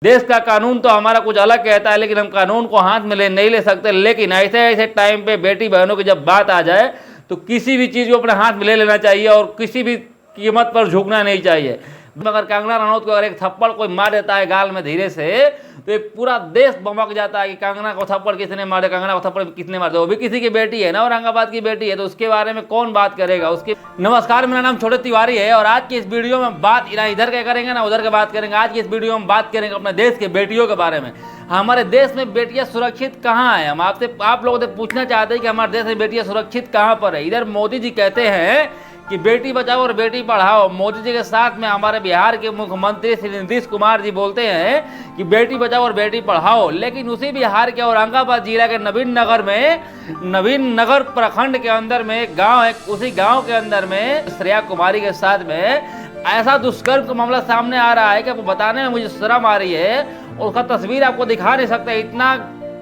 देश का कानून तो हमारा कुछ अलग कहता है, लेकिन हम कानून को हाथ में नहीं ले सकते। लेकिन ऐसे ऐसे टाइम पे बेटी बहनों की जब बात आ जाए तो किसी भी चीज़ को अपने हाथ में ले लेना चाहिए और किसी भी कीमत पर झुकना नहीं चाहिए। मगर कंगना रनौत को अगर एक थप्पड़ कोई मार देता है गाल में धीरे से, तो ये पूरा देश बमक जाता है कि कंगना को थप्पड़ किसने मारे, कंगना को थप्पड़ किसने मारे। वो भी किसी की बेटी है ना, औरंगाबाद की बेटी है, तो उसके बारे में कौन बात करेगा उसकी। नमस्कार, मेरा नाम छोटे तिवारी है और आज की इस वीडियो में बात ना इधर के करेंगे ना उधर के बात करेंगे। आज की इस वीडियो में बात करेंगे अपने देश के बेटियों के बारे में। हमारे देश में बेटियां सुरक्षित कहाँ है। हम आप लोगों से पूछना चाहते हैं कि हमारे देश में बेटियां सुरक्षित कहाँ पर है। इधर मोदी जी कहते हैं कि बेटी बचाओ और बेटी पढ़ाओ। मोदी जी के साथ में हमारे बिहार के मुख्यमंत्री श्री नीतीश कुमार जी बोलते हैं कि बेटी बचाओ और बेटी पढ़ाओ। लेकिन उसी बिहार के औरंगाबाद जिला के नवीन नगर प्रखंड के अंदर में एक गांव है, उसी गांव के अंदर में श्रेया कुमारी के साथ में ऐसा दुष्कर्म का मामला सामने आ रहा है कि आपको बताने में मुझे शर्म आ रही है। उसका तस्वीर आपको दिखा नहीं सकते, इतना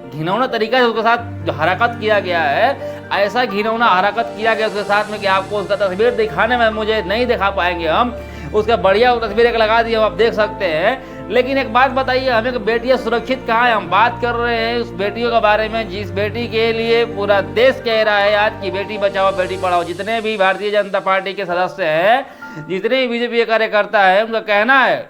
घिनौना तरीका से उसके साथ जो हरकत किया गया है, ऐसा घिनौना हरकत किया गया उसके साथ में कि आपको उसका तस्वीर दिखाने में मुझे नहीं दिखा पाएंगे हम। उसका बढ़िया तस्वीर एक लगा दी, आप देख सकते हैं। लेकिन एक बात बताइए हमें कि बेटियां सुरक्षित कहाँ है। हम बात कर रहे हैं उस बेटियों के बारे में जिस बेटी के लिए पूरा देश कह रहा है आज की बेटी बचाओ बेटी पढ़ाओ। जितने भी भारतीय जनता पार्टी के सदस्य हैं, जितने भी बीजेपी कार्यकर्ता है, उनका कहना है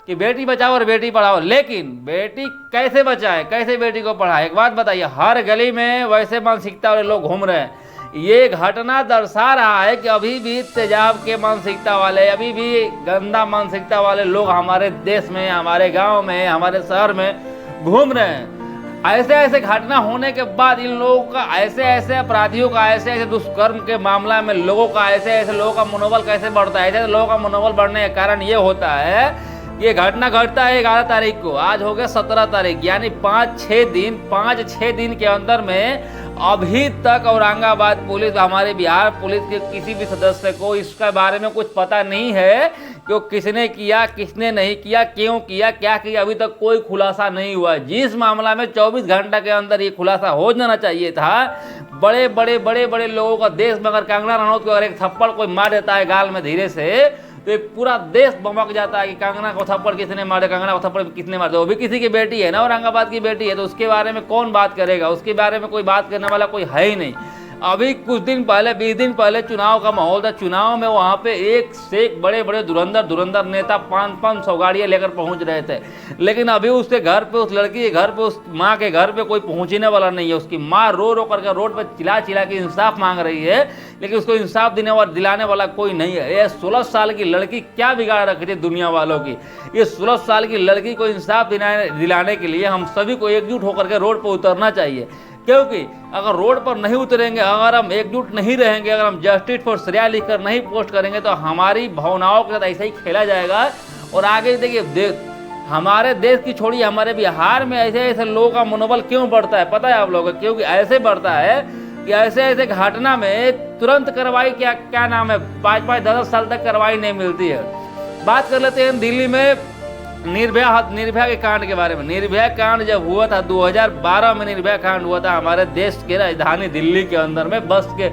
कि बेटी बचाओ और बेटी पढ़ाओ। लेकिन बेटी कैसे बचाए, कैसे बेटी को पढ़ाए। एक बात बताइए, हर गली में वैसे मानसिकता वाले लोग घूम रहे हैं। ये घटना दर्शा रहा है कि अभी भी तेजाब के मानसिकता वाले, अभी भी गंदा मानसिकता वाले लोग हमारे देश में, हमारे गांव में, हमारे शहर में घूम रहे हैं। ऐसे ऐसे घटना होने के बाद इन लोगों का, ऐसे ऐसे अपराधियों का, ऐसे ऐसे दुष्कर्म के मामला में लोगों का, ऐसे ऐसे लोगों का मनोबल कैसे बढ़ता है। ऐसे लोगों का मनोबल बढ़ने का कारण ये होता है, ये घटना घटता है 11 तारीख को, आज हो गया 17 तारीख, यानी 5-6 दिन के अंदर में अभी तक औरंगाबाद पुलिस, हमारे बिहार पुलिस के किसी भी सदस्य को इसके बारे में कुछ पता नहीं है कि वो किसने किया, किसने नहीं किया, क्यों किया, क्या किया। अभी तक कोई खुलासा नहीं हुआ। जिस मामला में 24 घंटा के अंदर ये खुलासा हो जाना चाहिए था। बड़े बड़े लोगों का देश में अगर कंगना रनौत को अगर एक थप्पड़ कोई मार देता है गाल में धीरे से, तो पूरा देश बमक जाता है कि कंगना को थप्पड़ किसने मारे, कंगना को थप्पड़ किसने मारे। वो भी किसी की बेटी है ना, औरंगाबाद की बेटी है, तो उसके बारे में कौन बात करेगा। उसके बारे में कोई बात करने वाला कोई है ही नहीं। अभी कुछ दिन पहले, 20 दिन पहले चुनाव का माहौल था। चुनाव में वहाँ पे एक से एक बड़े धुरंधर नेता 500 गाड़ियाँ लेकर पहुँच रहे थे। लेकिन अभी उसके घर पे, उस लड़की के घर पे, उस माँ के घर पे कोई पहुँचने वाला नहीं है। उसकी माँ रो करके रोड पर चिल्ला के इंसाफ मांग रही है, लेकिन उसको इंसाफ दिलाने वाला कोई नहीं है। ये 16 साल की लड़की क्या बिगाड़ रखी थी दुनिया वालों की। ये 16 साल की लड़की को इंसाफ दिलाने के लिए हम सभी को एकजुट होकर के रोड पर उतरना चाहिए। क्योंकि अगर रोड पर नहीं उतरेंगे, अगर हम एकजुट नहीं रहेंगे, अगर हम जस्टिस फॉर श्रेया लिखकर नहीं पोस्ट करेंगे, तो हमारी भावनाओं के साथ ऐसे ही खेला जाएगा। और आगे देखिए, हमारे देश की छोड़िए, हमारे बिहार में ऐसे ऐसे लोगों का मनोबल क्यों बढ़ता है पता है आप लोगों को। क्योंकि ऐसे बढ़ता है कि ऐसे ऐसे घटना में तुरंत कार्रवाई, क्या नाम है, 5-10 साल तक कार्रवाई नहीं मिलती है। बात कर लेते हैं दिल्ली में निर्भया के कांड के बारे में। निर्भया कांड जब हुआ था 2012 में, निर्भया कांड हुआ था हमारे देश के राजधानी दिल्ली के अंदर में बस के।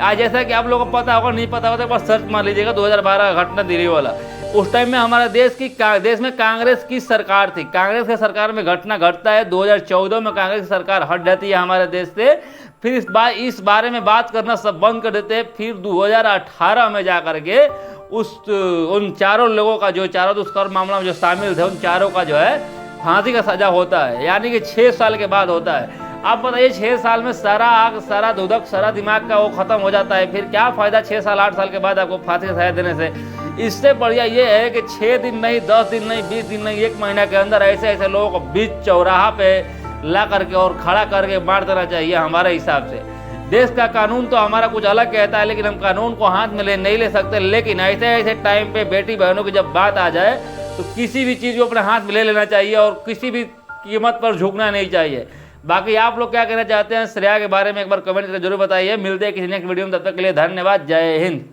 आज जैसा कि आप लोगों को पता होगा, नहीं पता होगा तो बस सर्च मार लीजिएगा 2012 का घटना दिल्ली वाला। उस टाइम में हमारे देश में कांग्रेस की सरकार थी। कांग्रेस की सरकार में घटना घटता है। 2014 में कांग्रेस की सरकार हट जाती है हमारे देश से। फिर इस बारे में बात करना सब बंद कर देते हैं। फिर 2018 में जा करके उन चारों लोगों का, जो चारों दुष्कर्म मामला में जो शामिल थे, उन चारों का जो है फांसी का सजा होता है, यानी कि 6 साल के बाद होता है। आप बताइए, 6 साल में सारा आग, सारा धुदक, सारा दिमाग का वो खत्म हो जाता है। फिर क्या फायदा 6 साल 8 साल के बाद आपको फांसी का सजा देने से। इससे बढ़िया ये है कि 6 दिन नहीं, 10 दिन नहीं, 20 दिन नहीं, 1 महीना के अंदर ऐसे ऐसे लोगों को बीच चौराहा पे ला करके और खड़ा करके मार देना चाहिए हमारे हिसाब से। देश का कानून तो हमारा कुछ अलग कहता है, लेकिन हम कानून को हाथ में नहीं ले सकते। लेकिन ऐसे ऐसे टाइम पे बेटी बहनों की जब बात आ जाए तो किसी भी चीज़ को अपने हाथ में ले लेना चाहिए और किसी भी कीमत पर झुकना नहीं चाहिए। बाकी आप लोग क्या कहना चाहते हैं श्रेया के बारे में एक बार कमेंट करके जरूर बताइए। मिलते हैं किसी नेक्स्ट वीडियो में, तब तक के लिए धन्यवाद। जय हिंद।